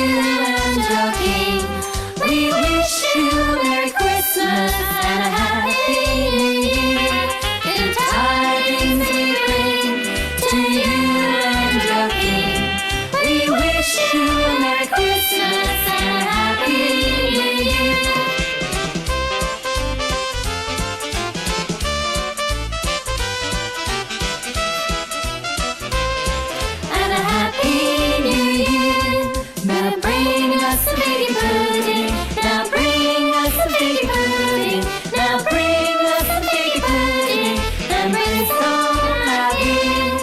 you and your king. We wish you a Merry Christmas and a Happy New Year. Good tidings we bring to you and your king. We wish you a Merry Christmas and a Happy New Year. And a Happy New Year. Now bring us some baby pudding. Now bring us some baby pudding. Now bring us some baby pudding. And bring us all out here.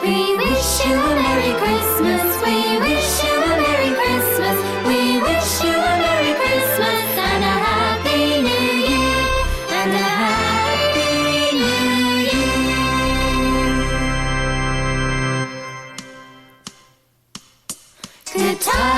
We wish you a Merry Christmas. We wish you a Merry Christmas. We wish you a Merry Christmas and a Happy New Year. And a Happy New Year. Good times.